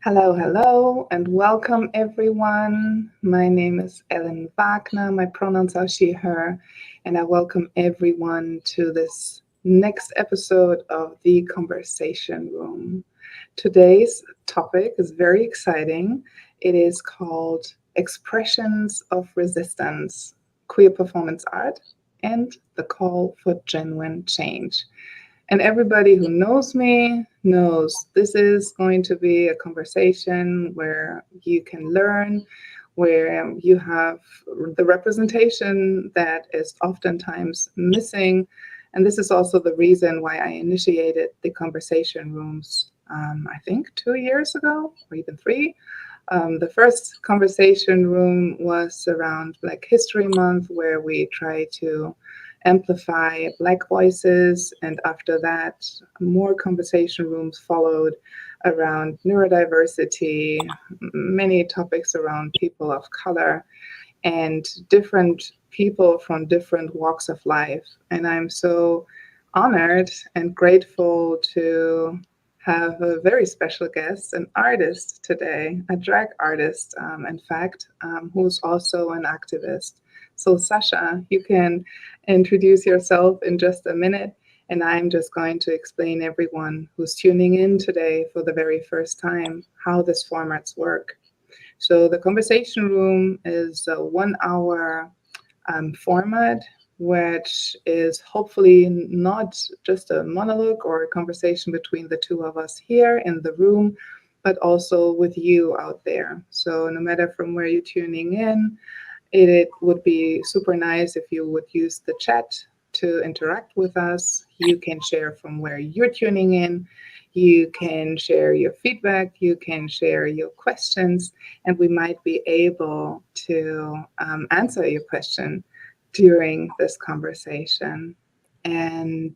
Hello, hello, and welcome everyone. My name is Ellen Wagner. My pronouns are she, her, and I welcome everyone to this next episode of The Conversation Room. Today's topic is very exciting. It is called Expressions of Resistance, Queer Performance Art, and the Call for Genuine Change. And everybody who knows me knows this is going to be a conversation where you can learn, where you have the representation that is oftentimes missing. And this is also the reason why I initiated the conversation rooms, I think 2 years ago, or even three. The first conversation room was around Black History Month, where we try to amplify Black voices. And after that, more conversation rooms followed around neurodiversity, many topics around people of color, and different people from different walks of life. And I'm so honored and grateful to have a very special guest, an artist today, a drag artist, in fact, who's also an activist. So, Sasha, you can introduce yourself in just a minute, and I'm just going to explain everyone who's tuning in today for the very first time how this formats work. So, the conversation room is a 1 hour format, which is hopefully not just a monologue or a conversation between the two of us here in the room, but also with you out there. So, no matter from where you're tuning in, it would be super nice if you would use the chat to interact with us. You can share from where you're tuning in. You can share your feedback. You can share your questions, and we might be able to answer your question during this conversation. And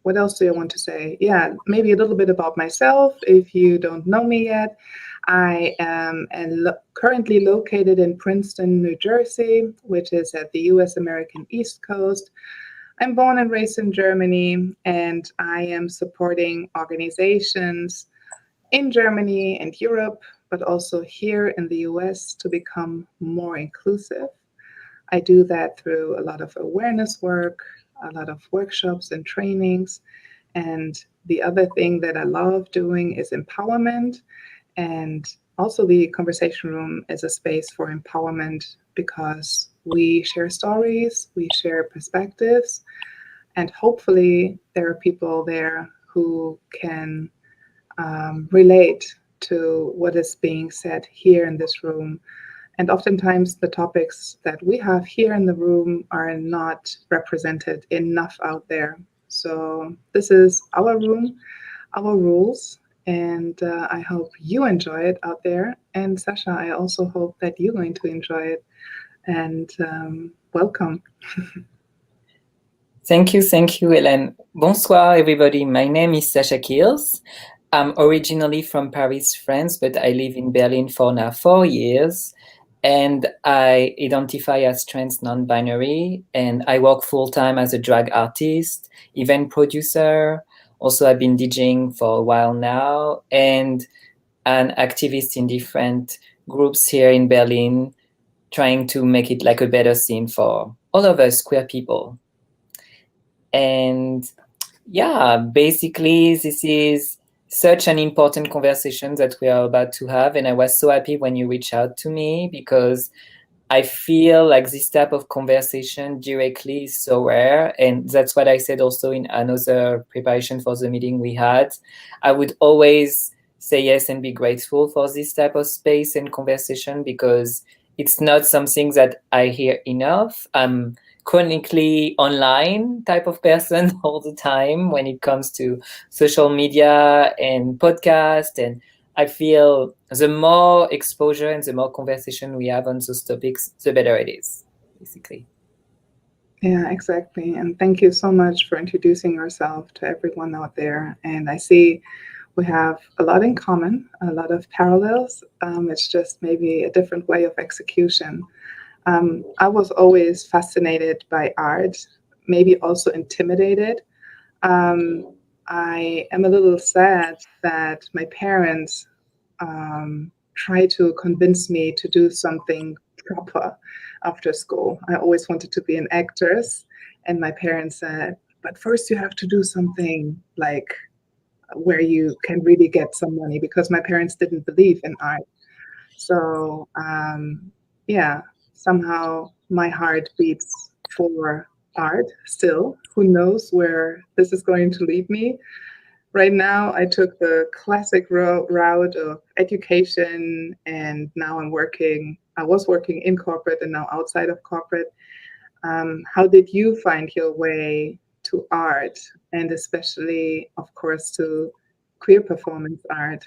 what else do I want to say? Yeah, maybe a little bit about myself if you don't know me yet. I am currently located in Princeton, New Jersey, which is at the US American East Coast. I'm born and raised in Germany, and I am supporting organizations in Germany and Europe, but also here in the US to become more inclusive. I do that through a lot of awareness work, a lot of workshops and trainings. And the other thing that I love doing is empowerment. And also, the conversation room is a space for empowerment because we share stories, we share perspectives, and hopefully, there are people there who can relate to what is being said here in this room. And oftentimes, the topics that we have here in the room are not represented enough out there. So, this is our room, our rules, and I hope you enjoy it out there. And Sasha, I also hope that you're going to enjoy it. And welcome. Thank you, Hélène. Bonsoir, everybody. My name is Sasha Kills. I'm originally from Paris, France, but I live in Berlin for now 4 years. And I identify as trans non-binary, and I work full-time as a drag artist, event producer. Also, I've been DJing for a while now, and an activist in different groups here in Berlin, trying to make it like a better scene for all of us queer people. And yeah, basically, this is such an important conversation that we are about to have. And I was so happy when you reached out to me because I feel like this type of conversation directly is so rare. And that's what I said also in another preparation for the meeting we had. I would always say yes and be grateful for this type of space and conversation because it's not something that I hear enough. I'm chronically online type of person all the time when it comes to social media and podcast, and I feel the more exposure and the more conversation we have on those topics, the better it is, basically. Yeah, exactly. And thank you so much for introducing yourself to everyone out there. And I see we have a lot in common, a lot of parallels. It's just maybe a different way of execution. I was always fascinated by art, maybe also intimidated. I am a little sad that my parents try to convince me to do something proper after school. I always wanted to be an actress, and my parents said, but first you have to do something like where you can really get some money, because my parents didn't believe in art. So yeah, somehow my heart beats for art still. Who knows where this is going to lead me? Right now, I took the classic route of education, and now I was working in corporate and now outside of corporate. How did you find your way to art, and especially, of course, to queer performance art?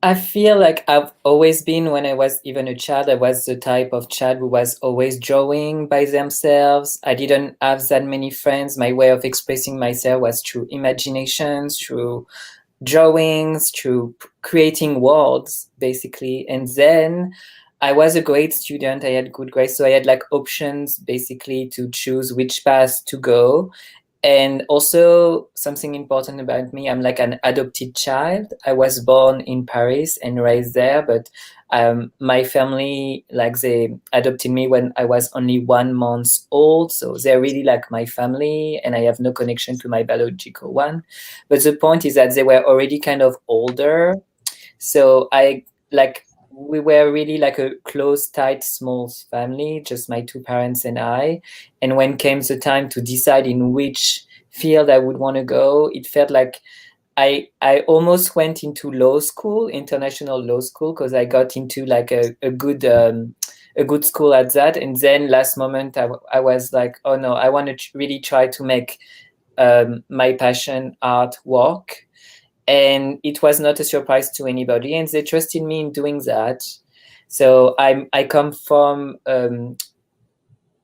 I feel like I've always been, when I was even a child, I was the type of child who was always drawing by themselves. I didn't have that many friends. My way of expressing myself was through imaginations, through drawings, through creating worlds, basically. And then I was a great student. I had good grades. So I had like options basically to choose which path to go. And also, something important about me, I'm like an adopted child. I was born in Paris and raised there, but my family, like, they adopted me when I was only 1 month old. So they're really like my family, and I have no connection to my biological one. But the point is that they were already kind of older. So we were really like a close, tight, small family, just my two parents and I. And when came the time to decide in which field I would want to go, it felt like I almost went into law school, international law school, because I got into like a good school at that. And then last moment, I was like, oh no, I want to really try to make my passion art work. And it was not a surprise to anybody, and they trusted me in doing that. So I come from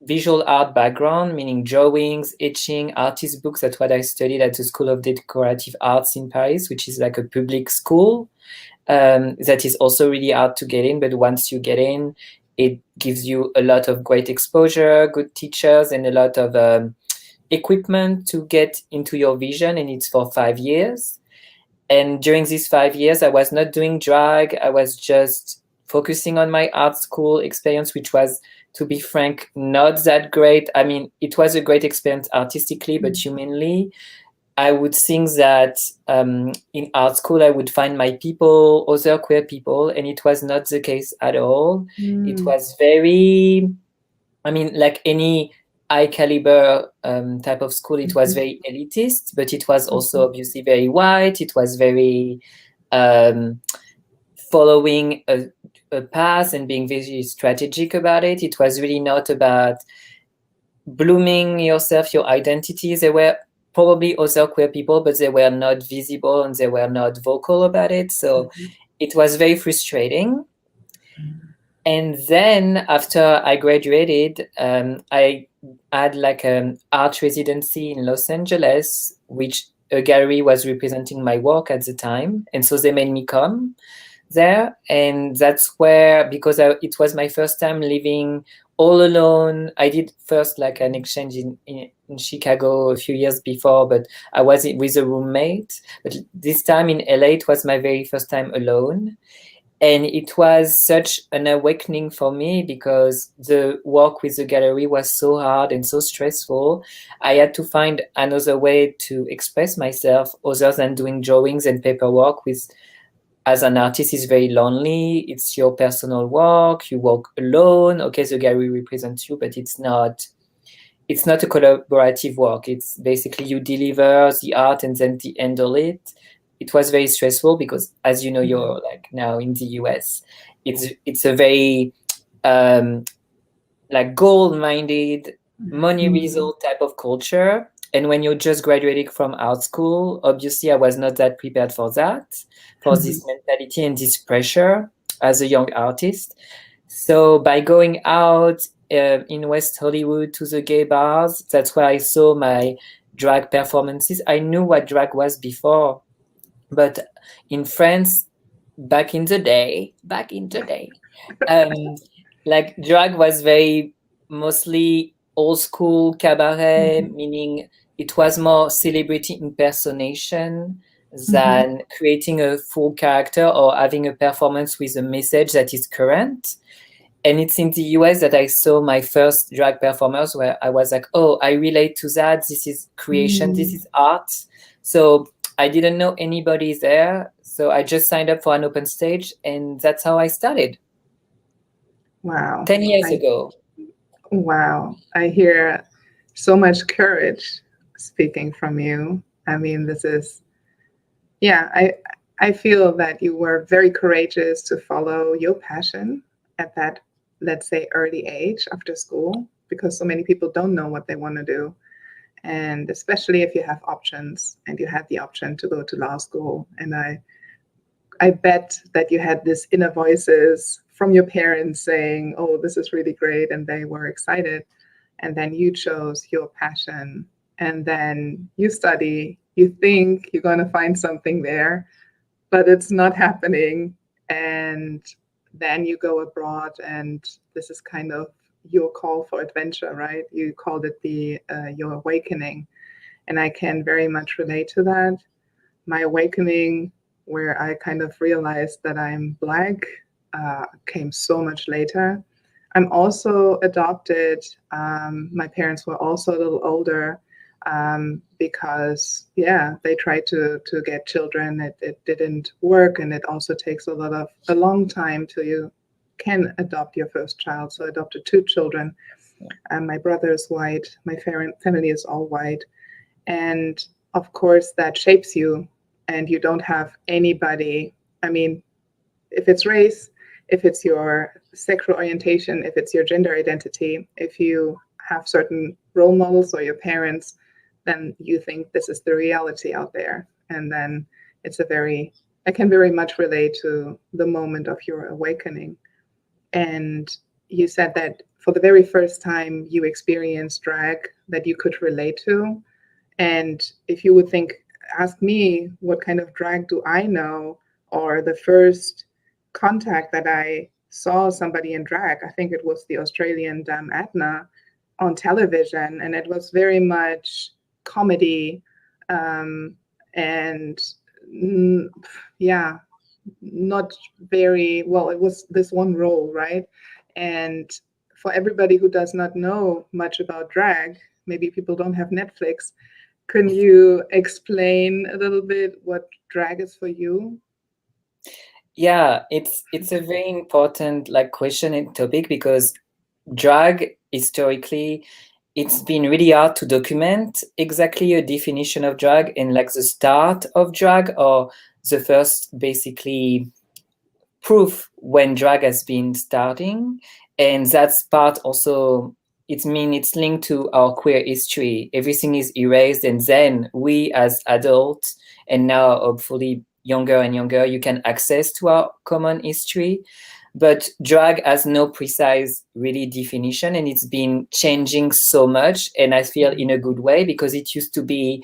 visual art background, meaning drawings, etching, artist books. That's what I studied at the School of Decorative Arts in Paris, which is like a public school that is also really hard to get in. But once you get in, it gives you a lot of great exposure, good teachers, and a lot of equipment to get into your vision. And it's for 5 years. And during these 5 years, I was not doing drag. I was just focusing on my art school experience, which was, to be frank, not that great. I mean, it was a great experience artistically, but humanly, I would think that in art school, I would find my people, other queer people, and it was not the case at all. It was very, I mean, like any high caliber type of school, it was very elitist, but it was also obviously very white. It was very following a path and being very strategic about it. It was really not about blooming yourself, your identity. There were probably other queer people, but they were not visible and they were not vocal about it. So it was very frustrating. And then after I graduated, I had like an art residency in Los Angeles, which a gallery was representing my work at the time. And so they made me come there. And that's where, because it was my first time living all alone. I did first like an exchange in Chicago a few years before, but I was with a roommate. But this time in LA, it was my very first time alone. And it was such an awakening for me because the work with the gallery was so hard and so stressful. I had to find another way to express myself other than doing drawings and paperwork, with, as an artist, is very lonely. It's your personal work. You work alone. Okay, the gallery represents you, but it's not a collaborative work. It's basically you deliver the art and then they handle it. It was very stressful because, as you know, you're like now in the US. It's a very like goal-minded, money result type of culture. And when you're just graduating from art school, obviously I was not that prepared for that, for this mentality and this pressure as a young artist. So by going out in West Hollywood to the gay bars, that's where I saw my drag performances. I knew what drag was before, but in France, back in the day, um, like drag was very mostly old school cabaret, meaning it was more celebrity impersonation than creating a full character or having a performance with a message that is current. And it's in the US that I saw my first drag performers where I was like, oh, I relate to that. This is creation, this is art. So I didn't know anybody there. So I just signed up for an open stage, and that's how I started. Wow. 10 years ago. Wow. I hear so much courage speaking from you. I mean, this is, yeah, I feel that you were very courageous to follow your passion at that, let's say, early age after school, because so many people don't know what they want to do. And especially if you have options, and you had the option to go to law school. And I bet that you had this inner voices from your parents saying, oh, this is really great. And they were excited. And then you chose your passion. And then you study, you think you're going to find something there, but it's not happening. And then you go abroad, and this is kind of your call for adventure, right? You called it your awakening. And I can very much relate to that. My awakening, where I kind of realized that I'm Black, came so much later. I'm also adopted. My parents were also a little older, because, yeah, they tried to get children. It didn't work, and it also takes a long time till you can adopt your first child. So I adopted 2 children. My brother is white. My family is all white. And of course, that shapes you, and you don't have anybody. I mean, if it's race, if it's your sexual orientation, if it's your gender identity, if you have certain role models or your parents, then you think this is the reality out there. And then I can very much relate to the moment of your awakening. And you said that for the very first time you experienced drag that you could relate to. And if you would ask me, what kind of drag do I know? Or the first contact that I saw somebody in drag, I think it was the Australian Dame Adna on television. And it was very much comedy. And yeah, not very well. It was this one role, right? And for everybody who does not know much about drag, maybe people don't have Netflix. Can you explain a little bit what drag is for you? Yeah, it's a very important question and topic, because drag historically, it's been really hard to document exactly a definition of drag, and the start of drag, or the first basically proof when drag has been starting. And that's part also, it's linked to our queer history. Everything is erased, and then we as adults, and now hopefully younger and younger, you can access to our common history. But drag has no precise really definition, and it's been changing so much, and I feel in a good way, because it used to be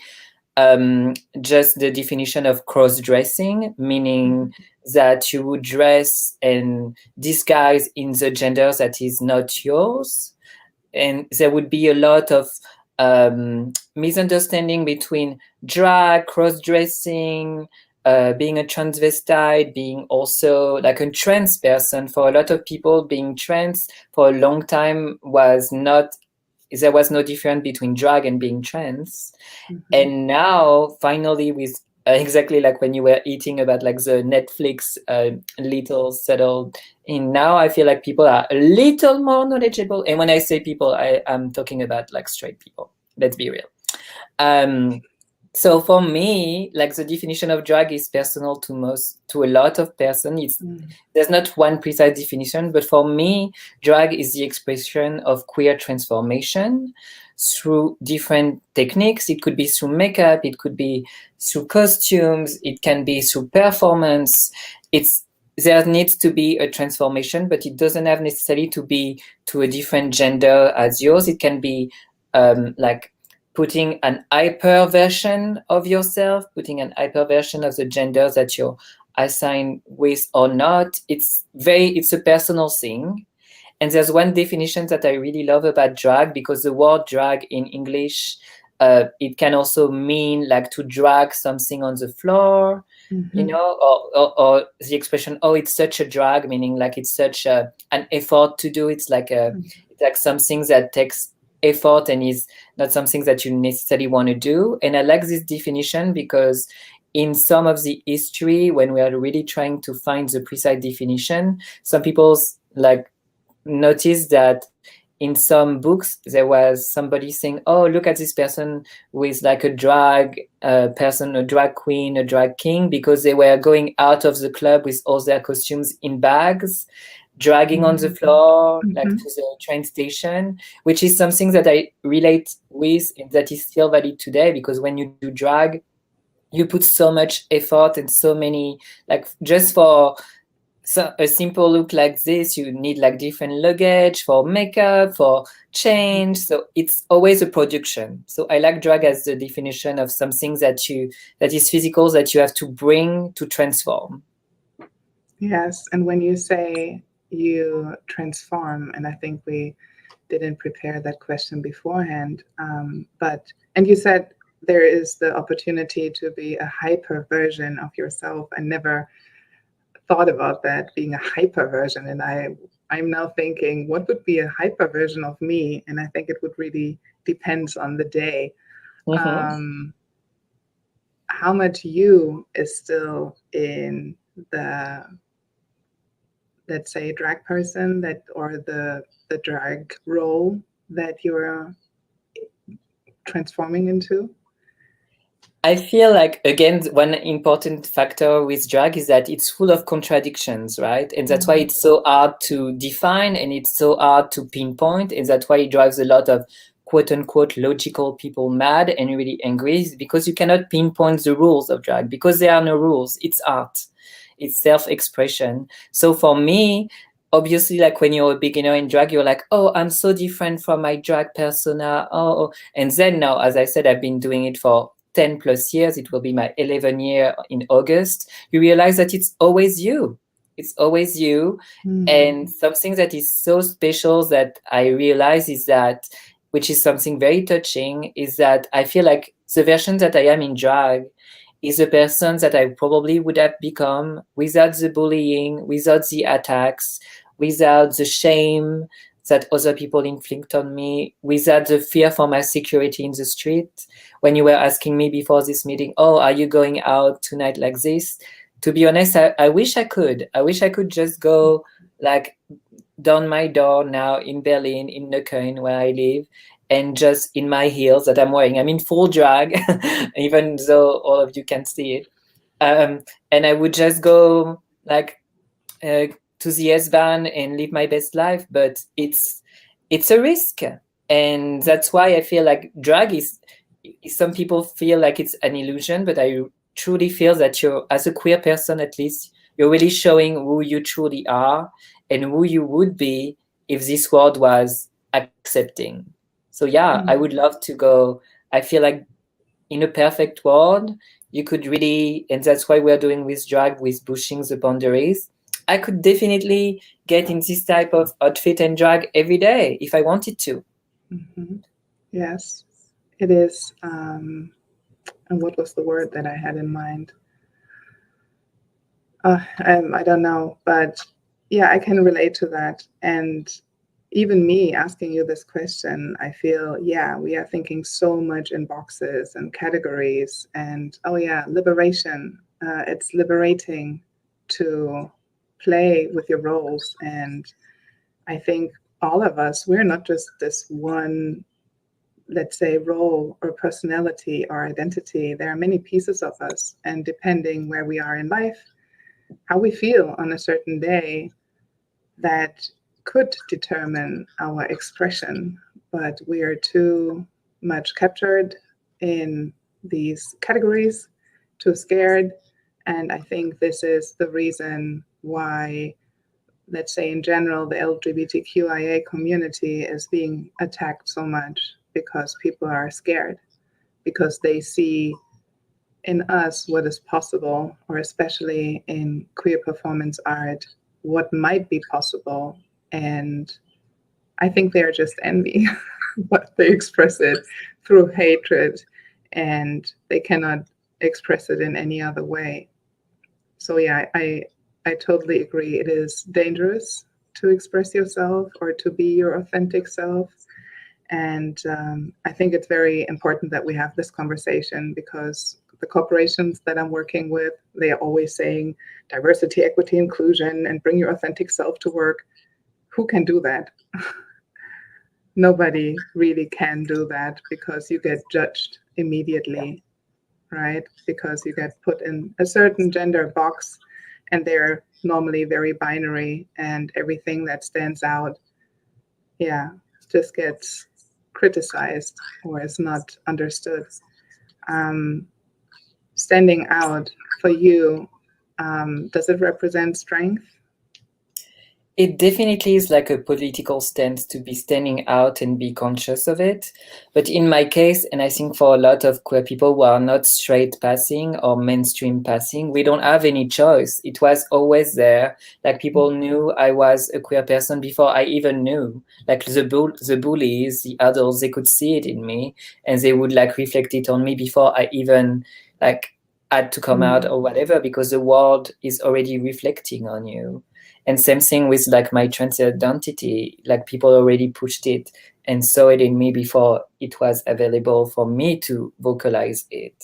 just the definition of cross-dressing, meaning that you would dress and disguise in the gender that is not yours. And there would be a lot of misunderstanding between drag, cross-dressing, being a transvestite, being also a trans person. For a lot of people, being trans for a long time there was no difference between drag and being trans. And now finally, with exactly like when you were eating about the Netflix little settled in, now I feel like people are a little more knowledgeable. And when I say people, I'm talking about straight people, let's be real. So for me, the definition of drag is personal to a lot of persons. There's not one precise definition, but for me, drag is the expression of queer transformation through different techniques. It could be through makeup, it could be through costumes, it can be through performance. There needs to be a transformation, but it doesn't have necessarily to be to a different gender as yours. It can be putting an hyper version of yourself, putting an hyper version of the gender that you're assigned with or not. It's a personal thing. And there's one definition that I really love about drag, because the word drag in English It can also mean like to drag something on the floor, you Mm-hmm. know, or the expression, oh, it's such a drag, meaning like it's such an effort to do. It's like something that takes effort and is not something that you necessarily want to do. And I like this definition because in some of the history, when we are really trying to find the precise definition, some people like notice that in some books there was somebody saying, oh, look at this person who is like a drag person, a drag queen, a drag king, because they were going out of the club with all their costumes in bags, dragging on the floor like Mm-hmm. to the train station, which is something that I relate with and that is still valid today, because when you do drag, you put so much effort and so many, like just for so a simple look like this, you need like different luggage for makeup, for change. So it's always a production. So I like drag as the definition of something that is physical, that you have to bring to transform. Yes, and when you say you transform, and I think we didn't prepare that question beforehand, and you said there is the opportunity to be a hyper version of yourself. I never thought about that being a hyper version, and I'm now thinking, what would be a hyper version of me? And I think it would really depends on the day. Mm-hmm. Um, how much you is still in the, let's say, drag person, that or the drag role that you're transforming into. I feel like, again, one important factor with drag is that it's full of contradictions, right? And that's why Mm-hmm. it's so hard to define and it's so hard to pinpoint. And that's why it drives a lot of quote unquote logical people mad and really angry, because you cannot pinpoint the rules of drag, because there are no rules. It's art, it's self expression. So for me, obviously, like when you're a beginner in drag, you're like, oh, I'm so different from my drag persona. Oh. And then now, as I said, I've been doing it for 10 plus years. It will be my 11th year in August. You realize that it's always you. It's always you. Mm-hmm. And something that is so special that I realize is that, which is something very touching, is that I feel like the version that I am in drag is a person that I probably would have become without the bullying, without the attacks, without the shame that other people inflict on me, without the fear for my security in the street. When you were asking me before this meeting, oh, are you going out tonight like this? To be honest, I wish I could. I wish I could just go like down my door now in Berlin, in Neukölln, where I live, and just in my heels that I'm wearing. I'm in full drag, even though all of you can't see it. And I would just go like uh, to the S-Bahn and live my best life, but it's a risk, and that's why I feel like drag is. Some people feel like it's an illusion, but I truly feel that you're, as a queer person, at least, you're really showing who you truly are and who you would be if this world was accepting. So yeah, I would love to go. I feel like in a perfect world, you could really, and that's why we're doing with drag, with pushing the boundaries. I could definitely get in this type of outfit and drag every day if I wanted to. Mm-hmm. Yes, it is. And what was the word that I had in mind? I don't know, but yeah, I can relate to that. And even me asking you this question, I feel, yeah, we are thinking so much in boxes and categories. And oh, yeah, liberation. It's liberating to play with your roles. And I think all of us, we're not just this one, let's say, role or personality or identity. There are many pieces of us. And depending where we are in life, how we feel on a certain day, that could determine our expression, but we are too much captured in these categories, too scared. And I think this is the reason why, let's say, in general, the LGBTQIA community is being attacked so much, because people are scared, because they see in us what is possible, or especially in queer performance art, what might be possible. And I think they're just envy. but they express it through hatred, and they cannot express it in any other way. So yeah, I totally agree. It is dangerous to express yourself or to be your authentic self. And I think it's very important that we have this conversation, because the corporations that I'm working with, they are always saying diversity, equity, inclusion, and bring your authentic self to work. Who can do that? Nobody really can do that, because you get judged immediately, right? Because you get put in a certain gender box, and they're normally very binary, and everything that stands out, yeah, just gets criticized or is not understood. Um, Standing out for you, does it represent strength? It definitely is like a political stance to be standing out and be conscious of it. But in my case, and I think for a lot of queer people who are not straight passing or mainstream passing, we don't have any choice. It was always there. Like people knew I was a queer person before I even knew. Like the bullies, the adults, they could see it in me, and they would like reflect it on me before I even like had to come out or whatever, because the world is already reflecting on you. And same thing with like my trans identity, like people already pushed it and saw it in me before it was available for me to vocalize it.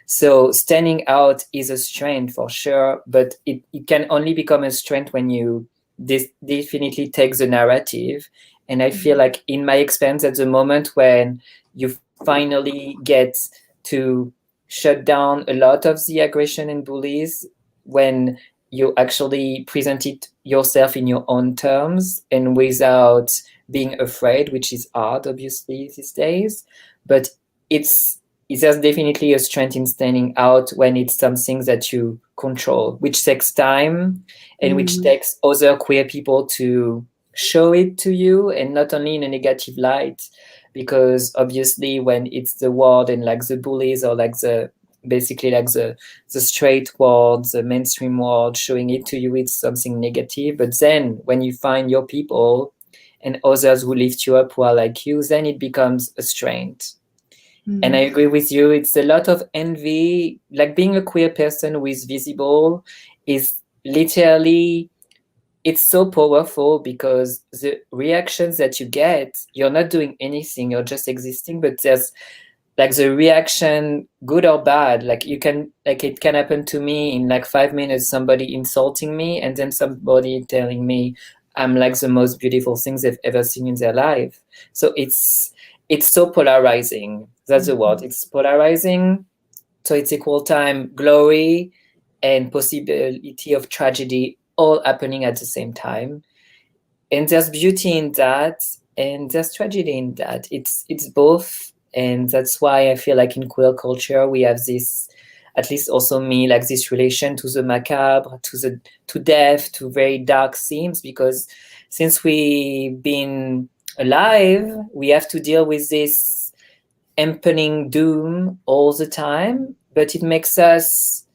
So standing out is a strength for sure, but it can only become a strength when you definitely take the narrative. And I feel like in my experience at the moment when you finally get to shut down a lot of the aggression and bullies, when you actually present it yourself in your own terms and without being afraid, which is hard, obviously, these days. But it's there's definitely a strength in standing out when it's something that you control, which takes time and which takes other queer people to show it to you, and not only in a negative light, because obviously when it's the world and like the bullies or like the basically like the straight world, the mainstream world showing it to you, it's something negative. But then when you find your people and others who lift you up, who are like you, then it becomes a strength. And I agree with you, it's a lot of envy. Like being a queer person who is visible is literally, it's so powerful, because the reactions that you get, you're not doing anything, you're just existing, but there's like the reaction, good or bad, like you can, like it can happen to me in like 5 minutes, somebody insulting me and then somebody telling me I'm like the most beautiful things they've ever seen in their life. So it's so polarizing. That's the word. It's polarizing. So it's equal time glory and possibility of tragedy all happening at the same time. And there's beauty in that, and there's tragedy in that. It's both. And that's why I feel like in queer culture we have this, at least also me, like this relation to the macabre, to death, to very dark themes, because since we've been alive, we have to deal with this impending doom all the time. But it makes us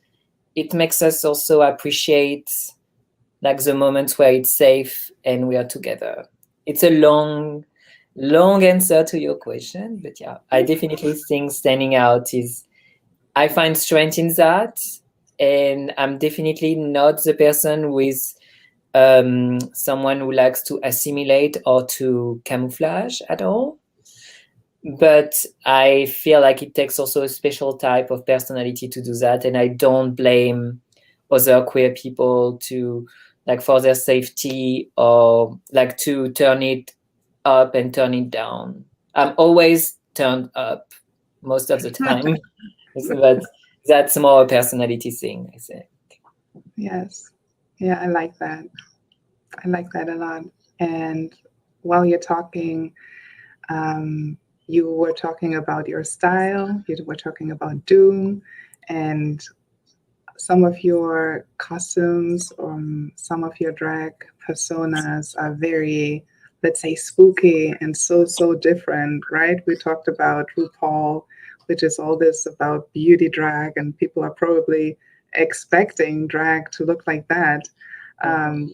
also appreciate like the moments where it's safe and we are together. It's a long answer to your question, but yeah, I definitely think standing out is, I find strength in that. And I'm definitely not the person with someone who likes to assimilate or to camouflage at all. But I feel like it takes also a special type of personality to do that. And I don't blame other queer people to, like, for their safety or like to turn it up and turn it down. I'm always turned up most of the time. But that's more a personality thing, I think. Yes. Yeah, I like that. I like that a lot. And while you're talking, you were talking about your style, you were talking about Doom, and some of your costumes or some of your drag personas are very, let's say, spooky and so different, right? We talked about RuPaul, which is all this about beauty drag, and people are probably expecting drag to look like that.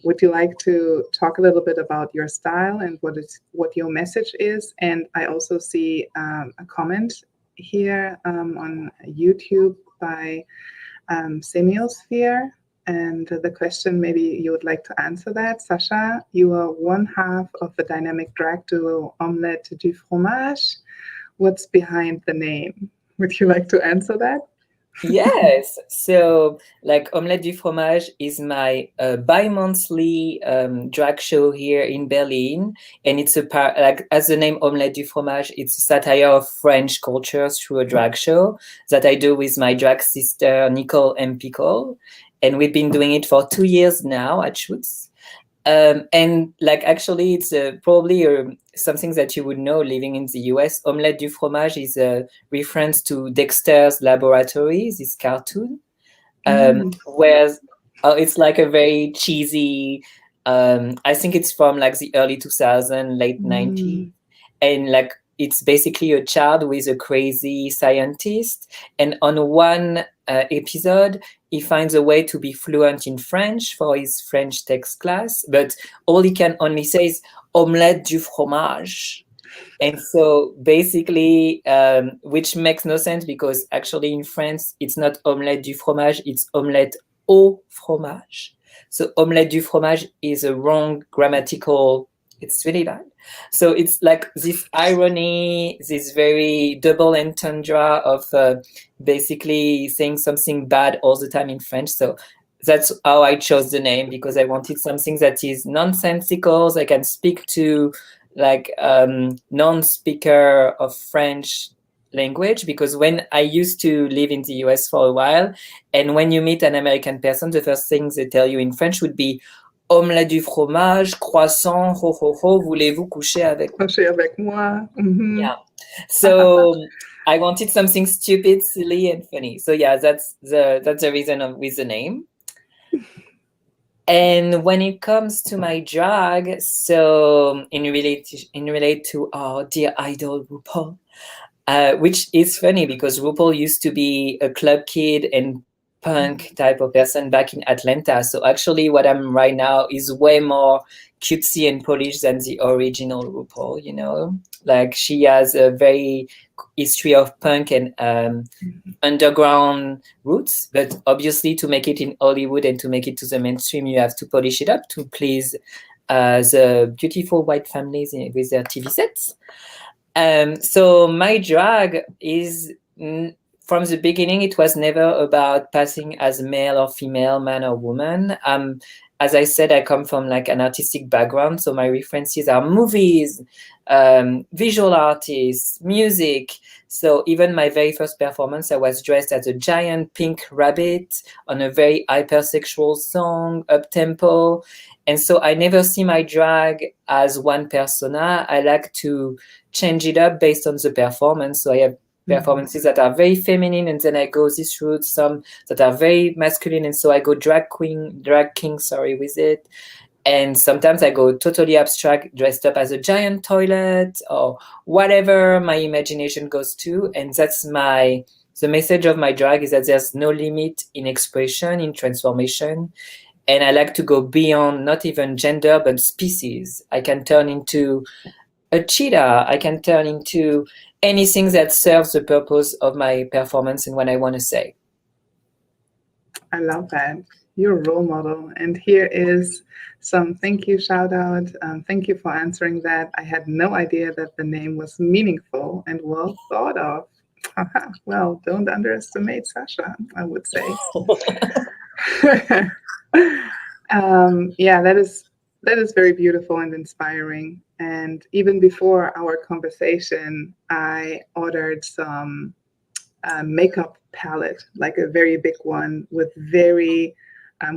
Would you like to talk a little bit about your style and what your message is? And I also see a comment here on YouTube by Semiosphere. And the question, maybe you would like to answer that, Sasha. You are one half of the dynamic drag duo Omelette du Fromage. What's behind the name? Would you like to answer that? Yes. So, like, Omelette du Fromage is my bi-monthly drag show here in Berlin, and it's like, as the name Omelette du Fromage, it's a satire of French culture through a drag show that I do with my drag sister Nicole and Pickle, and we've been doing it for 2 years now at Schutz. And like, actually, it's probably something that you would know living in the US. Omelette du Fromage is a reference to Dexter's Laboratory, this cartoon, where it's like a very cheesy, I think it's from like the early 2000s, late 90s. And like, it's basically a child with a crazy scientist. And on one episode, he finds a way to be fluent in French for his French text class, but all he can only say is omelette du fromage. And so basically, which makes no sense because actually in France, it's not omelette du fromage, it's omelette au fromage. So omelette du fromage is a wrong grammatical, it's really bad. So it's like this irony, this very double entendre of basically saying something bad all the time in French. So that's how I chose the name, because I wanted something that is nonsensical, that I can speak to like non-speaker of French language, because when I used to live in the US for a while, and when you meet an American person, the first things they tell you in French would be omelette du fromage, croissant, ho ho ho, voulez-vous coucher avec moi? Yeah. So I wanted something stupid, silly, and funny. So yeah, that's the reason with the name. And when it comes to my drag, so in relate to our dear idol RuPaul, which is funny because RuPaul used to be a club kid and punk type of person back in Atlanta. So actually what I'm right now is way more cutesy and polished than the original RuPaul, you know? Like, she has a very history of punk and underground roots, but obviously to make it in Hollywood and to make it to the mainstream, you have to polish it up to please the beautiful white families with their TV sets. So my drag is, from the beginning, it was never about passing as male or female, man or woman. As I said, I come from like an artistic background, so my references are movies, visual artists, music. So even my very first performance, I was dressed as a giant pink rabbit on a very hypersexual song, up tempo. And so I never see my drag as one persona. I like to change it up based on the performance. So I have performances that are very feminine, and then I go this route, some that are very masculine, and so I go drag king, with it. And sometimes I go totally abstract, dressed up as a giant toilet or whatever my imagination goes to. And that's the message of my drag, is that there's no limit in expression, in transformation. And I like to go beyond not even gender, but species. I can turn into a cheetah. I can turn into anything that serves the purpose of my performance and what I want to say. I love that. You're a role model. And here is some thank you shout out. Thank you for answering that. I had no idea that the name was meaningful and well thought of. Well, don't underestimate Sasha, I would say. Yeah, that is very beautiful and inspiring. And even before our conversation, I ordered some makeup palette, like a very big one with very,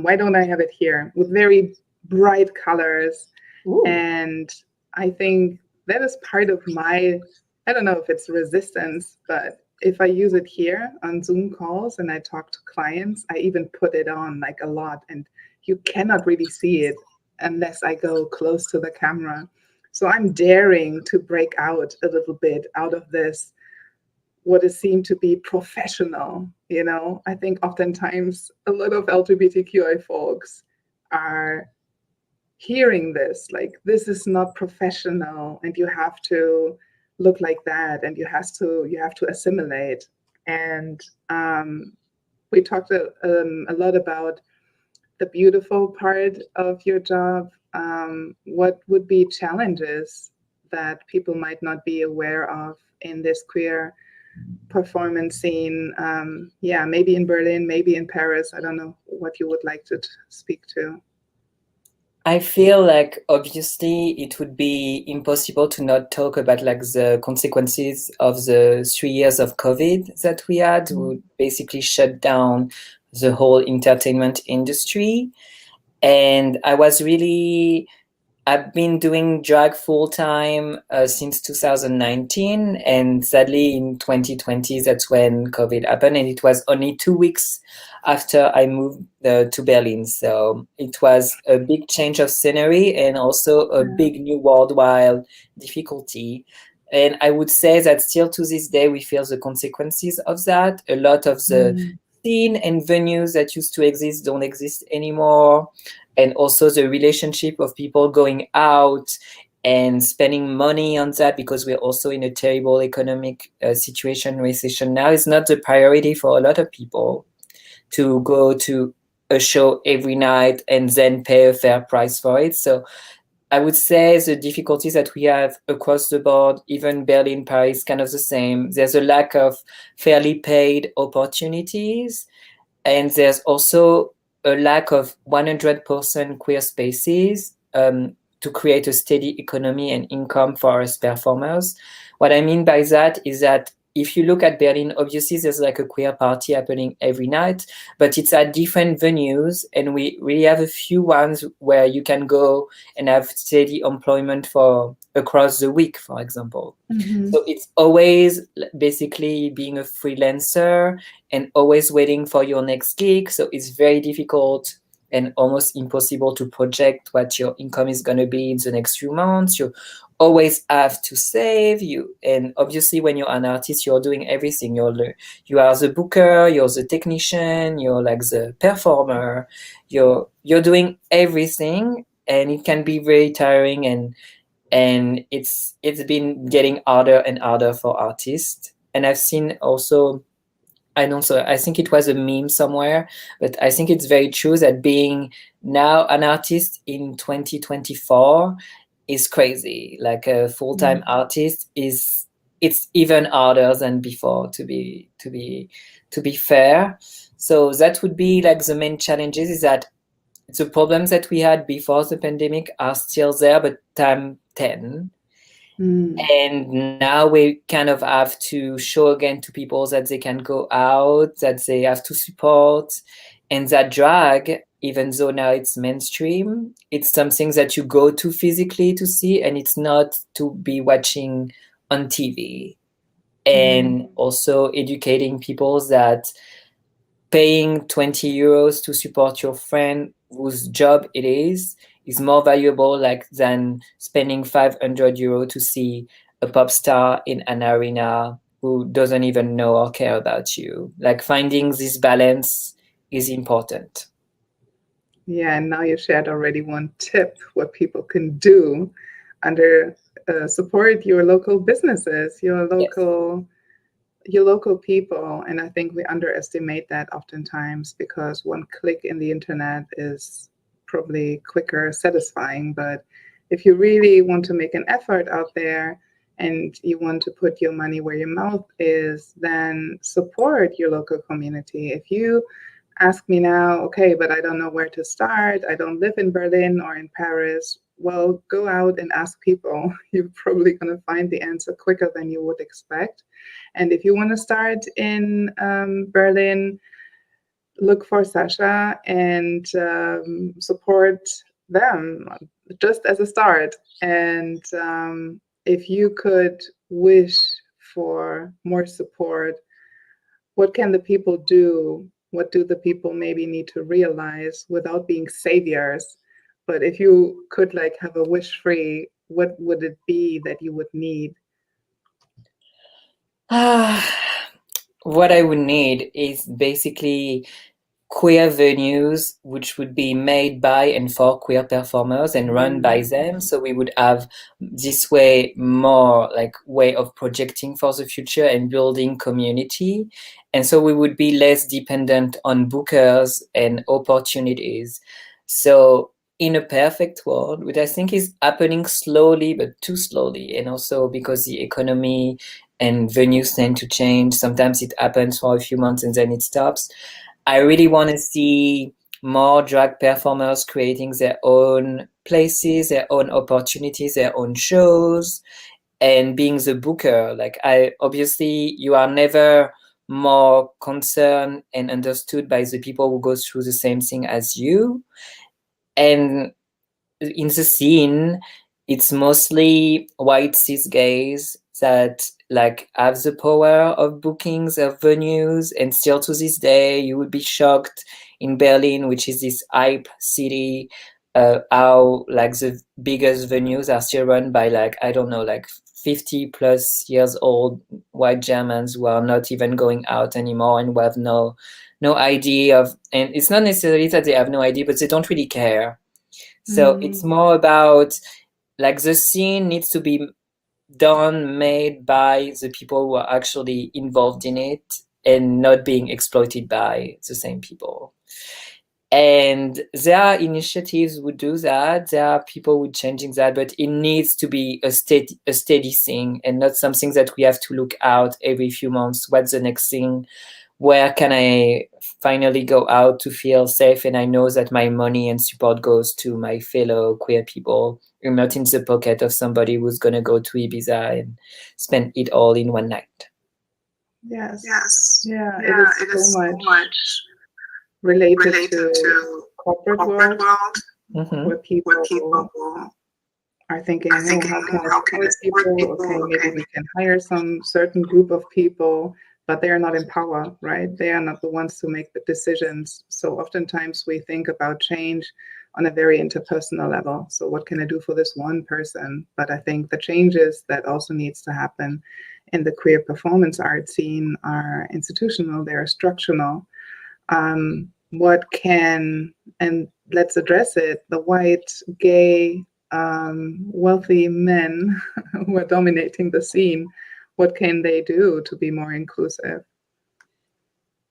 why don't I have it here? With very bright colors. Ooh. And I think that is part of my, I don't know if it's resistance, but if I use it here on Zoom calls and I talk to clients, I even put it on like a lot, and you cannot really see it unless I go close to the camera. So I'm daring to break out a little bit out of this, what is seen to be professional. You know, I think oftentimes a lot of LGBTQI folks are hearing this, like this is not professional and you have to look like that and you have to assimilate. And we talked a lot about the beautiful part of your job. What would be challenges that people might not be aware of in this queer performance scene? Yeah, maybe in Berlin, maybe in Paris. I don't know what you would like to speak to. I feel like obviously it would be impossible to not talk about like the consequences of the 3 years of COVID that we had, would basically shut down the whole entertainment industry. And I've been doing drag full time since 2019, and sadly in 2020 that's when COVID happened, and it was only 2 weeks after I moved to Berlin. So it was a big change of scenery and also a Yeah. big new worldwide difficulty. And I would say that still to this day we feel the consequences of that. A lot of the Mm. scene and venues that used to exist don't exist anymore, and also the relationship of people going out and spending money on that, because we're also in a terrible economic situation, recession now, is not the priority for a lot of people to go to a show every night and then pay a fair price for it. So I would say the difficulties that we have across the board, even Berlin, Paris, kind of the same. There's a lack of fairly paid opportunities, and there's also a lack of 100% queer spaces to create a steady economy and income for us performers. What I mean by that is that if you look at Berlin, obviously there's like a queer party happening every night, but it's at different venues, and we really have a few ones where you can go and have steady employment for across the week, for example. Mm-hmm. So it's always basically being a freelancer and always waiting for your next gig. So it's very difficult and almost impossible to project what your income is going to be in the next few months. You always have to save you. And obviously when you're an artist, you're doing everything. You are the booker, you're the technician, you're like the performer, you're doing everything, and it can be very tiring, and it's been getting harder and harder for artists. And I've seen also, I think it was a meme somewhere, but I think it's very true that being now an artist in 2024 is crazy. Like a full-time artist it's even harder than before, to be fair. So that would be like the main challenges, is that the problems that we had before the pandemic are still there, but time 10. Mm. And now we kind of have to show again to people that they can go out, that they have to support, and that drag, even though now it's mainstream, it's something that you go to physically to see, and it's not to be watching on TV. And also educating people that paying 20 euros to support your friend whose job it is more valuable like than spending 500 euro to see a pop star in an arena who doesn't even know or care about you. Like finding this balance is important. Yeah, and now you shared already one tip what people can do under support your local businesses, Yes. your local people. And I think we underestimate that oftentimes because one click in the internet is probably quicker, satisfying. But if you really want to make an effort out there and you want to put your money where your mouth is, then support your local community. If you ask me now, okay, but I don't know where to start. I don't live in Berlin or in Paris. Well, go out and ask people. You're probably going to find the answer quicker than you would expect. And if you want to start in Berlin, look for Sasha and support them just as a start. And if you could wish for more support, what can the people do? What do the people maybe need to realize without being saviors? But if you could like have a wish free, what would it be that you would need? What I would need is basically queer venues which would be made by and for queer performers and run by them. So we would have this way more like way of projecting for the future and building community. And so we would be less dependent on bookers and opportunities. So in a perfect world, which I think is happening slowly, but too slowly, and also because the economy and venues tend to change, sometimes it happens for a few months and then it stops. I really want to see more drag performers creating their own places, their own opportunities, their own shows, and being the booker. Like obviously you are never more concerned and understood by the people who go through the same thing as you. And in the scene, it's mostly white cis gays that like have the power of bookings of venues, and still to this day you would be shocked in Berlin, which is this hype city, how like the biggest venues are still run by like, I don't know, like 50 plus years old white Germans who are not even going out anymore and who have no idea of, and it's not necessarily that they have no idea, but they don't really care. So it's more about like the scene needs to be made by the people who are actually involved in it and not being exploited by the same people. And there are initiatives who do that. There are people who are changing that, but it needs to be a steady thing and not something that we have to look out every few months. What's the next thing? Where can I finally go out to feel safe and I know that my money and support goes to my fellow queer people and not in the pocket of somebody who's going to go to Ibiza and spend it all in one night. Yes. Yeah, it is so much related to corporate world, where people are thinking, oh, how can I support people? Okay, maybe we can hire some certain group of people, but they are not in power, right? They are not the ones to make the decisions. So oftentimes we think about change on a very interpersonal level. So what can I do for this one person? But I think the changes that also needs to happen in the queer performance art scene are institutional, they are structural. What can, and let's address it, the white, gay, wealthy men who are dominating the scene, what can they do to be more inclusive?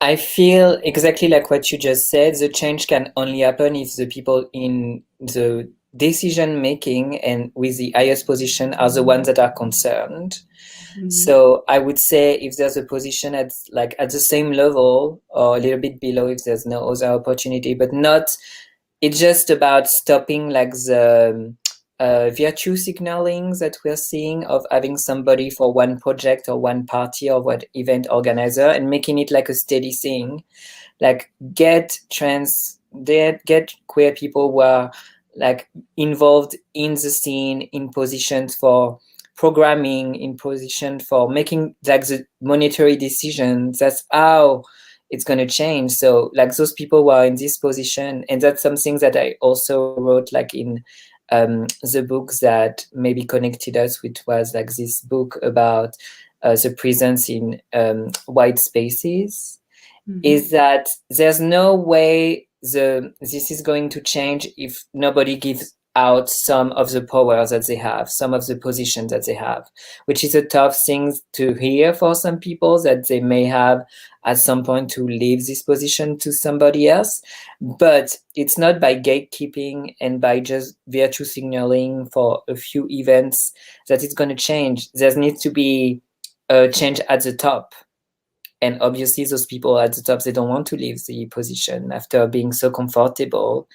I feel exactly like what you just said. The change can only happen if the people in the decision making and with the highest position are the ones that are concerned. So I would say if there's a position at the same level or a little bit below, if there's no other opportunity, but not, it's just about stopping like the virtue signaling that we're seeing of having somebody for one project or one party or what event organizer and making it like a steady thing. Like get queer people who are like involved in the scene, in positions for programming, in position for making like the monetary decisions. That's how it's going to change. So like those people who are in this position, and that's something that I also wrote like in the book that maybe connected us, which was like this book about the presence in white spaces, is that there's no way this is going to change if nobody gives out some of the power that they have, some of the positions that they have, which is a tough thing to hear for some people, that they may have at some point to leave this position to somebody else. But it's not by gatekeeping and by just virtue signaling for a few events that it's going to change. There needs to be a change at the top. And obviously those people at the top, they don't want to leave the position after being so comfortable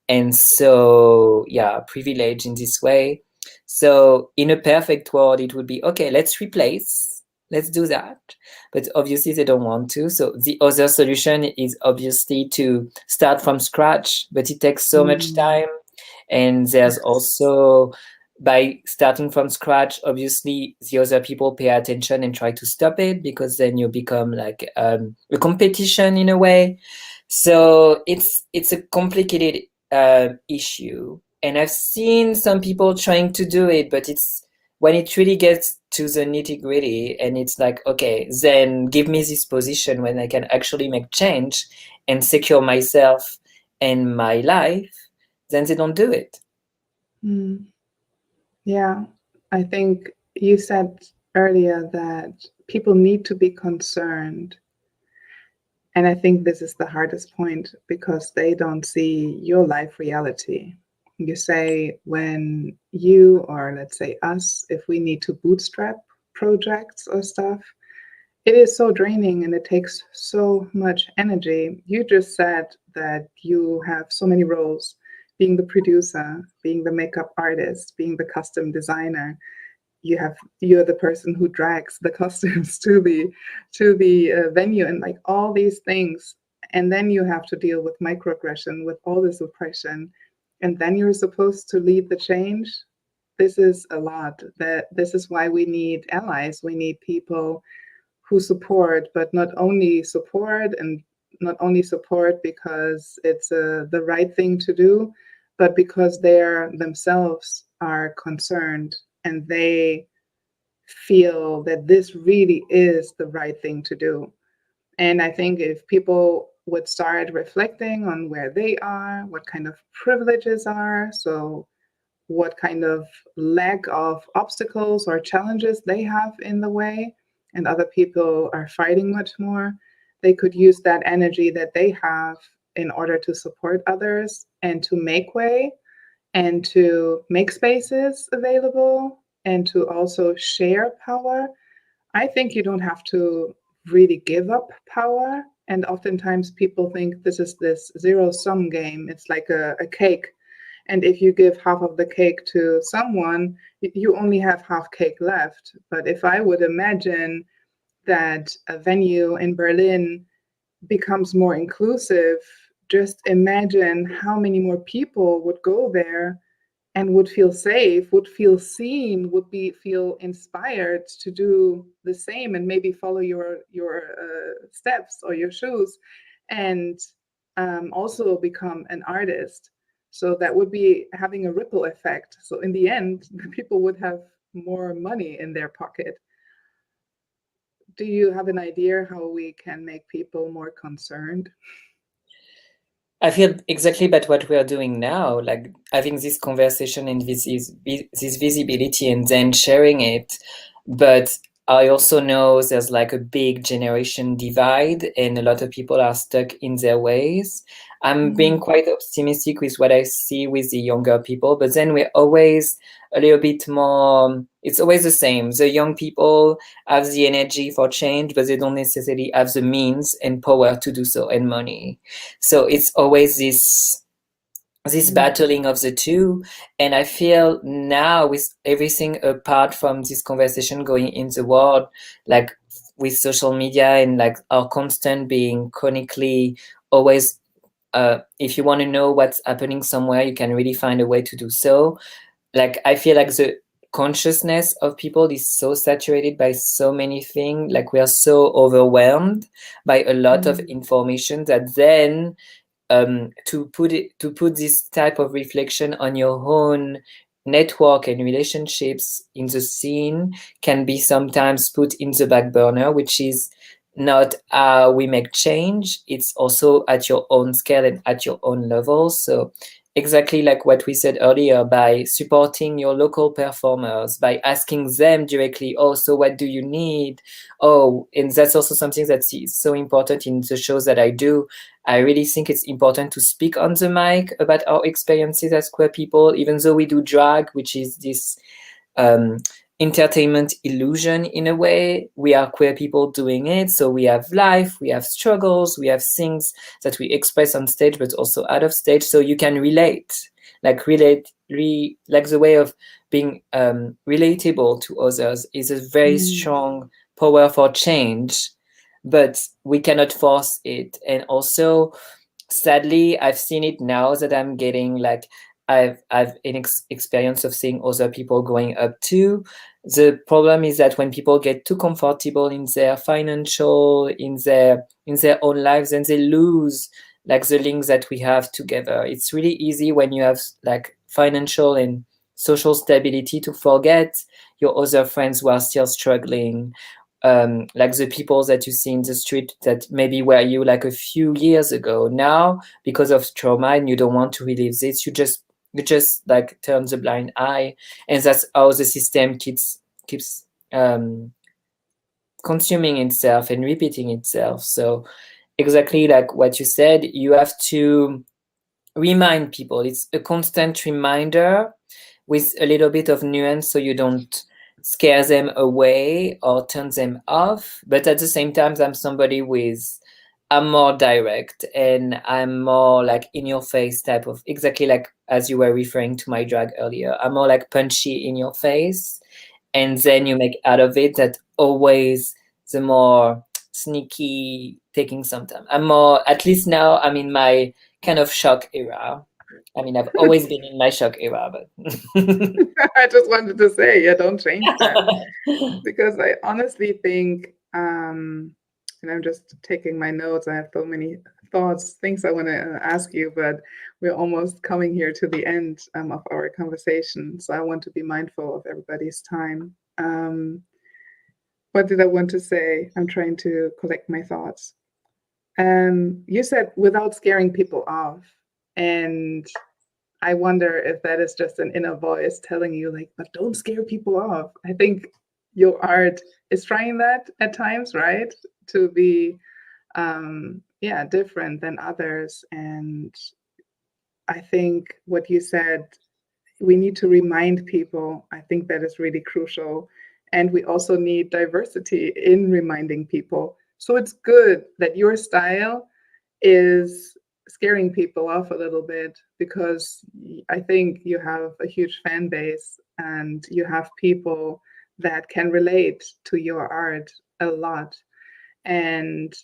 and so privileged in this way. So in a perfect world, it would be, okay, let's do that. But obviously they don't want to. So the other solution is obviously to start from scratch, but it takes so much time. And there's also, by starting from scratch, obviously the other people pay attention and try to stop it, because then you become like a competition in a way. So it's a complicated issue, and I've seen some people trying to do it, but it's when it really gets to the nitty gritty and it's like, okay, then give me this position when I can actually make change and secure myself and my life, then they don't do it. Mm. Yeah, I think you said earlier that people need to be concerned. And I think this is the hardest point because they don't see your life reality. You say when you, or let's say us, if we need to bootstrap projects or stuff, it is so draining and it takes so much energy. You just said that you have so many roles, being the producer, being the makeup artist, being the custom designer. You're the person who drags the costumes to the venue and like all these things, and then you have to deal with microaggression, with all this oppression, and then you're supposed to lead the change. This is a lot. That this is why we need allies. We need people who support, but not only support because it's the right thing to do, but because they're themselves are concerned and they feel that this really is the right thing to do. And I think if people would start reflecting on where they are, what kind of privileges are, so what kind of lack of obstacles or challenges they have in the way, and other people are fighting much more, they could use that energy that they have in order to support others and to make way and to make spaces available and to also share power. I think you don't have to really give up power. And oftentimes people think this is this zero sum game. It's like a cake. And if you give half of the cake to someone, you only have half cake left. But if I would imagine that a venue in Berlin becomes more inclusive, just imagine how many more people would go there and would feel safe, would feel seen, would be feel inspired to do the same and maybe follow your steps or your shoes, and also become an artist. So that would be having a ripple effect. So in the end, people would have more money in their pocket. Do you have an idea how we can make people more concerned? I feel exactly about what we are doing now, like having this conversation and this visibility and then sharing it. But I also know there's like a big generation divide and a lot of people are stuck in their ways. I'm being quite optimistic with what I see with the younger people, but then we're always a little bit more, it's always the same. The young people have the energy for change, but they don't necessarily have the means and power to do so and money. So it's always this battling of the two. And I feel now with everything apart from this conversation going in the world, like with social media and like our constant being chronically always, if you want to know what's happening somewhere, you can really find a way to do so. Like I feel like the consciousness of people is so saturated by so many things, like we are so overwhelmed by a lot of information that then to put this type of reflection on your own network and relationships in the scene can be sometimes put in the back burner, which is not how we make change. It's also at your own scale and at your own level. So exactly like what we said earlier, by supporting your local performers, by asking them directly, oh, so what do you need? Oh, and that's also something that's so important in the shows that I do. I really think it's important to speak on the mic about our experiences as queer people, even though we do drag, which is this um, entertainment illusion in a way. We are queer people doing it. So we have life, we have struggles, we have things that we express on stage, but also out of stage. So you can relate, like like the way of being relatable to others is a very strong power for change, but we cannot force it. And also, sadly, I've seen it now that I'm getting like I've an experience of seeing other people growing up too. The problem is that when people get too comfortable in their financial, in their own lives, then they lose like the links that we have together. It's really easy when you have like financial and social stability to forget your other friends who are still struggling, like the people that you see in the street that maybe were you like a few years ago. Now, because of trauma and you don't want to relive this, you just like turn the blind eye, and that's how the system keeps consuming itself and repeating itself. So exactly like what you said, you have to remind people. It's a constant reminder with a little bit of nuance so you don't scare them away or turn them off. But at the same time, I'm more direct and I'm more like in your face type of, exactly like as you were referring to my drag earlier. I'm more like punchy in your face. And then you make out of it that always the more sneaky taking some time. I'm more, at least now I'm in my kind of shock era. I mean, I've always been in my shock era, but I just wanted to say, yeah, don't change that. Because I honestly think, and I'm just taking my notes, I have so many thoughts, things I want to ask you, but we're almost coming here to the end of our conversation. So I want to be mindful of everybody's time. What did I want to say? I'm trying to collect my thoughts. You said without scaring people off. And I wonder if that is just an inner voice telling you, like, but don't scare people off. I think your art is trying that at times, right? To be, yeah, different than others. And I think what you said, we need to remind people. I think that is really crucial. And we also need diversity in reminding people. So it's good that your style is scaring people off a little bit, because I think you have a huge fan base and you have people that can relate to your art a lot. And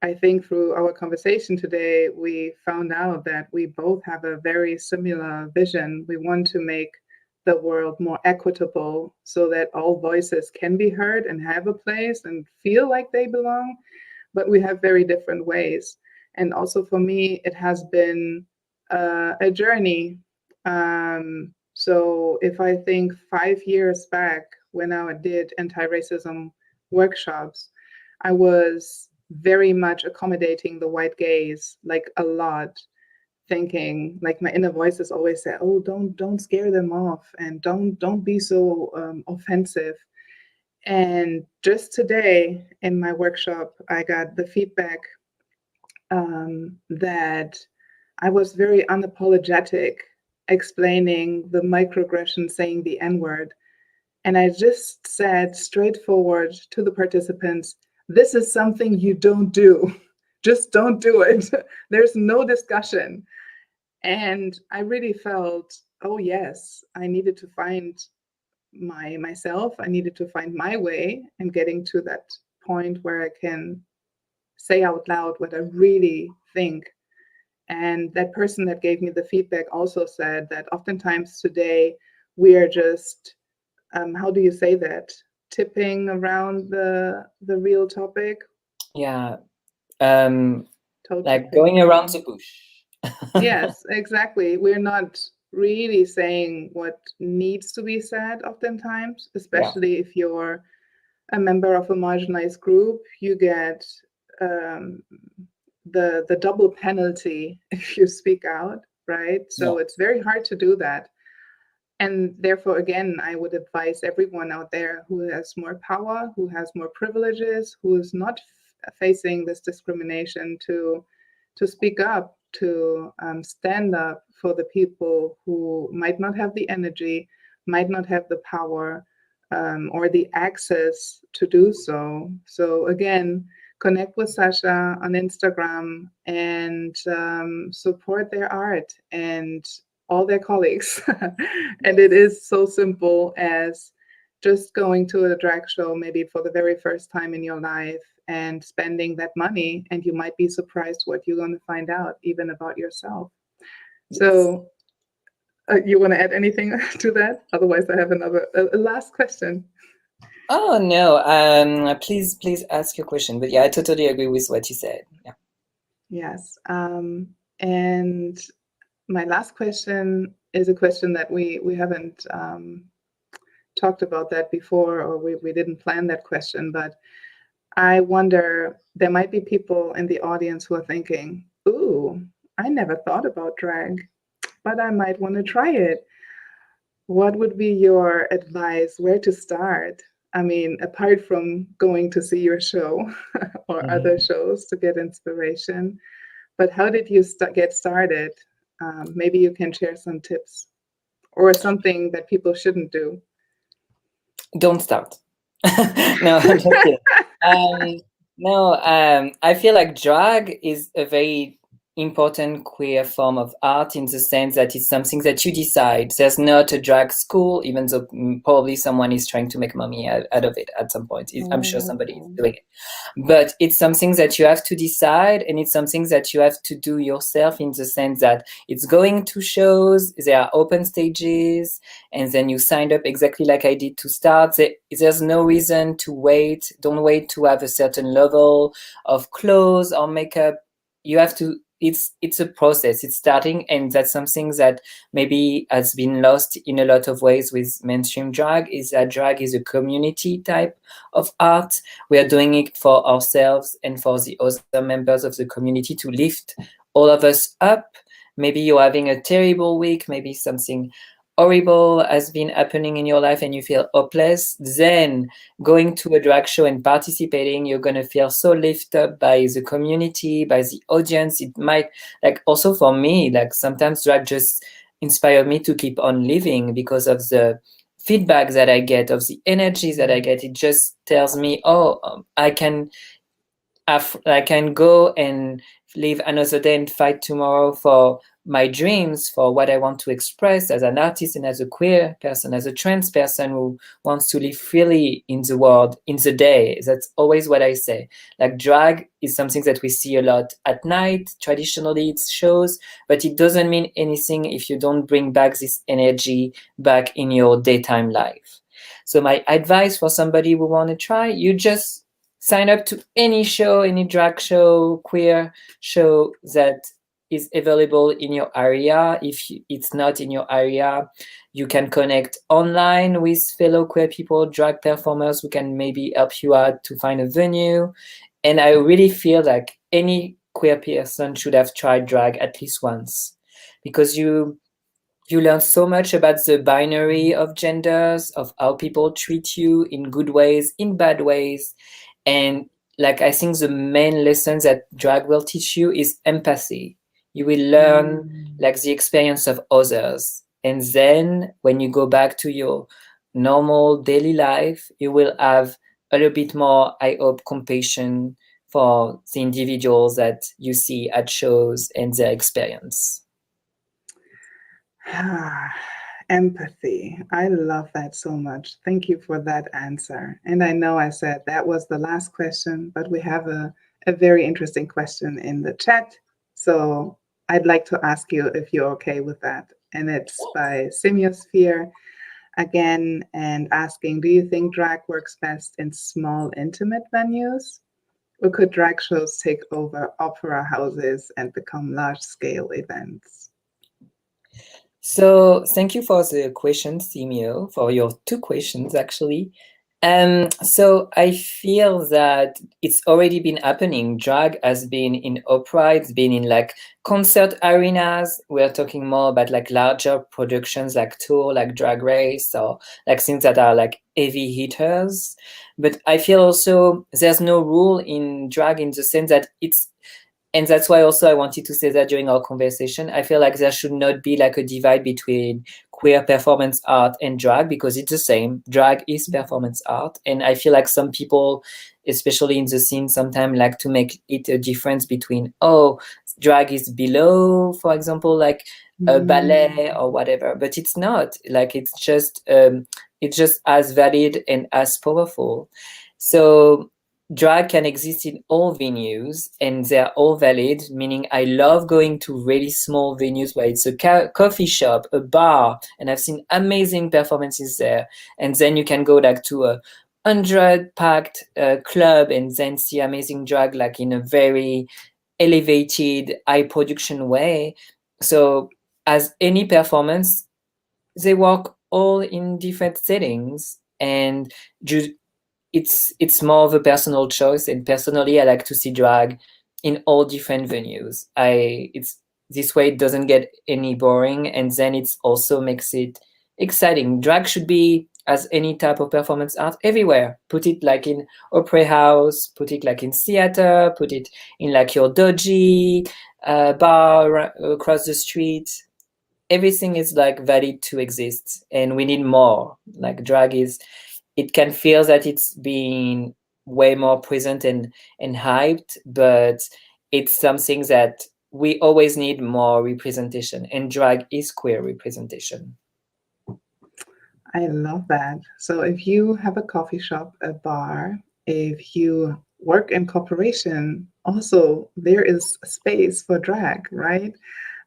I think through our conversation today, we found out that we both have a very similar vision. We want to make the world more equitable so that all voices can be heard and have a place and feel like they belong, but we have very different ways. And also for me, it has been a journey. So if I think 5 years back when I did anti-racism workshops, I was very much accommodating the white gaze, like a lot, thinking like my inner voices always say, "Oh, don't scare them off, and don't be so offensive." And just today in my workshop, I got the feedback that I was very unapologetic explaining the microaggression saying the N word. And I just said straightforward to the participants, this is something you don't do. Just don't do it. There's no discussion. And I really felt, oh yes, I needed to find myself. I needed to find my way and getting to that point where I can say out loud what I really think. And that person that gave me the feedback also said that oftentimes today we are just, how do you say that? Tipping around the real topic. yeah, Toe like tipping. going around the bush. Yes, exactly. We're not really saying what needs to be said oftentimes, Yeah, especially if you're a member of a marginalized group. You get um, the double penalty if you speak out, right? yeah, So it's very hard to do that. And therefore, again, I would advise everyone out there who has more power, who has more privileges, who is not facing this discrimination, to speak up, to stand up for the people who might not have the energy, might not have the power, or the access to do so. So again, connect with Sasha on Instagram and support their art and all their colleagues. And it yes, is so simple as just going to a drag show, maybe for the very first time in your life, and spending that money, and you might be surprised what you're going to find out, even about yourself. yes. So, you want to add anything to that? Otherwise, I have another a last question. Oh no, please ask your question. But yeah, I totally agree with what you said. Yeah. Yes. And my last question is a question that we haven't talked about that before, or we didn't plan that question, but I wonder, there might be people in the audience who are thinking, ooh, I never thought about drag, but I might want to try it. What would be your advice? Where to start? I mean, apart from going to see your show or other Mhm. shows to get inspiration, but how did you get started? Maybe you can share some tips or something that people shouldn't do. Don't start. No, I'm just kidding. Um, no, I feel like drag is a very important queer form of art in the sense that it's something that you decide. There's not a drag school, even though probably someone is trying to make money out of it at some point. I'm sure somebody is Oh. doing it. But it's something that you have to decide, and it's something that you have to do yourself in the sense that it's going to shows, there are open stages, and then you signed up exactly like I did to start. There's no reason to wait. Don't wait to have a certain level of clothes or makeup. You have to. It's a process. It's starting, and that's something that maybe has been lost in a lot of ways with mainstream drag. Is that drag is a community type of art. We are doing it for ourselves and for the other members of the community to lift all of us up. Maybe you're having a terrible week, maybe something horrible has been happening in your life and you feel hopeless, then going to a drag show and participating, you're going to feel so lifted up by the community, by the audience. It might, like, also for me, like, sometimes drag just inspired me to keep on living because of the feedback that I get, of the energies that I get. It just tells me, oh, I can go and live another day and fight tomorrow for my dreams, for what I want to express as an artist and as a queer person, as a trans person who wants to live freely in the world, in the day. That's always what I say. Like, drag is something that we see a lot at night. Traditionally, it's shows, but it doesn't mean anything if you don't bring back this energy back in your daytime life. So my advice for somebody who want to try, you just sign up to any show, any drag show, queer show that is available in your area. If it's not in your area, you can connect online with fellow queer people, drag performers who can maybe help you out to find a venue. And I really feel like any queer person should have tried drag at least once, because you learn so much about the binary of genders, of how people treat you in good ways, in bad ways. And like, I think the main lesson that drag will teach you is empathy. You will learn Mm. like the experience of others. And then when you go back to your normal daily life, you will have a little bit more, I hope, compassion for the individuals that you see at shows and their experience. Empathy. I love that so much. Thank you for that answer. And I know I said that was the last question, but we have a very interesting question in the chat. So I'd like to ask you if you're okay with that. And it's by Semiosphere again, and asking, do you think drag works best in small, intimate venues? Or could drag shows take over opera houses and become large-scale events? So thank you for the question, Simio, for your two questions actually. So I feel that it's already been happening. Drag has been in opera, it's been in like concert arenas. We're talking more about like larger productions like tour, like Drag Race, or like things that are like heavy hitters. But I feel also there's no rule in drag in the sense that it's, and that's why also I wanted to say that during our conversation, I feel like there should not be like a divide between queer performance art and drag, because it's the same. Drag is performance art. And I feel like some people, especially in the scene, sometimes like to make it a difference between, oh, drag is below, for example, like a ballet or whatever. But it's not. Like, it's just as valid and as powerful. So drag can exist in all venues and they're all valid, meaning I love going to really small venues where it's a coffee shop, a bar, and I've seen amazing performances there. And then you can go like to a 100 packed club and then see amazing drag like in a very elevated high production way. So as any performance, they work all in different settings, and it's more of a personal choice. And personally, I like to see drag in all different venues. It's this way it doesn't get any boring, and then it also makes it exciting. Drag should be as any type of performance art everywhere. Put it like in opera house, put it like in theater, put it in like your doji bar across the street. Everything is like valid to exist, and we need more. Like drag is, it can feel that it's being way more present and hyped, but it's something that we always need more representation, and drag is queer representation. I love that. So if you have a coffee shop, a bar, if you work in corporation, also there is space for drag, right?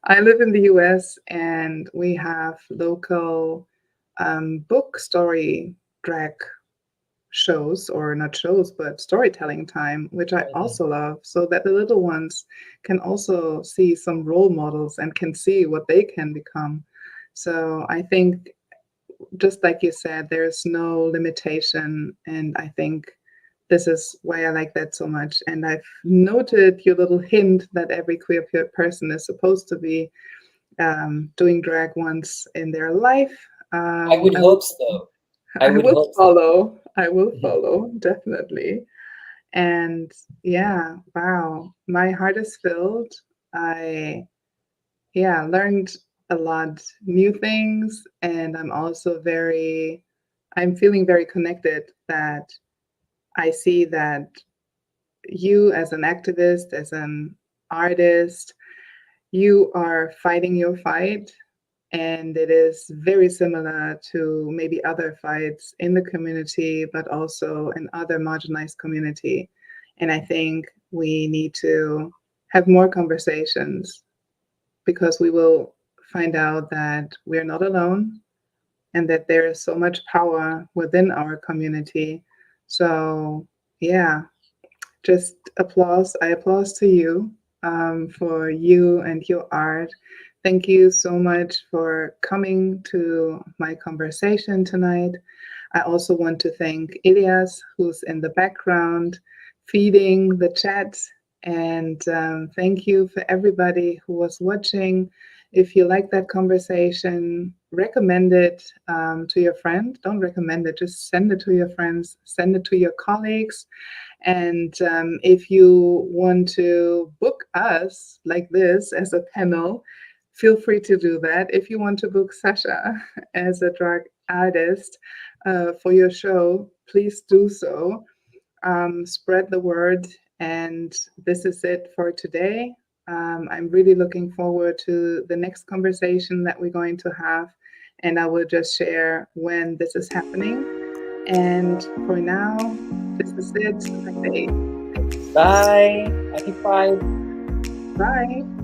I live in the US and we have local book story drag shows, or not shows, but storytelling time, which I also love, so that the little ones can also see some role models and can see what they can become. So I think, just like you said, there's no limitation. And I think this is why I like that so much. And I've noted your little hint that every queer person is supposed to be doing drag once in their life. I would I will, hope so. I I would will hope so. follow. I will follow, definitely. And yeah, wow, my heart is filled. I, yeah, learned a lot new things, and I'm feeling very connected, that I see that you as an activist, as an artist, you are fighting your fight, and it is very similar to maybe other fights in the community, but also in other marginalized community. And I think we need to have more conversations, because we will find out that we're not alone, and that there is so much power within our community. So, yeah, just applause. I applause to you, for you and your art. Thank you so much for coming to my conversation tonight. I also want to thank Ilias, who's in the background feeding the chat. And thank you for everybody who was watching. If you like that conversation, recommend it to your friend. Don't recommend it, just send it to your friends, send it to your colleagues. And if you want to book us like this as a panel, feel free to do that. If you want to book Sasha as a drag artist for your show, please do so. Spread the word. And this is it for today. I'm really looking forward to the next conversation that we're going to have. And I will just share when this is happening. And for now, this is it. I say Bye. Happy Pride. bye.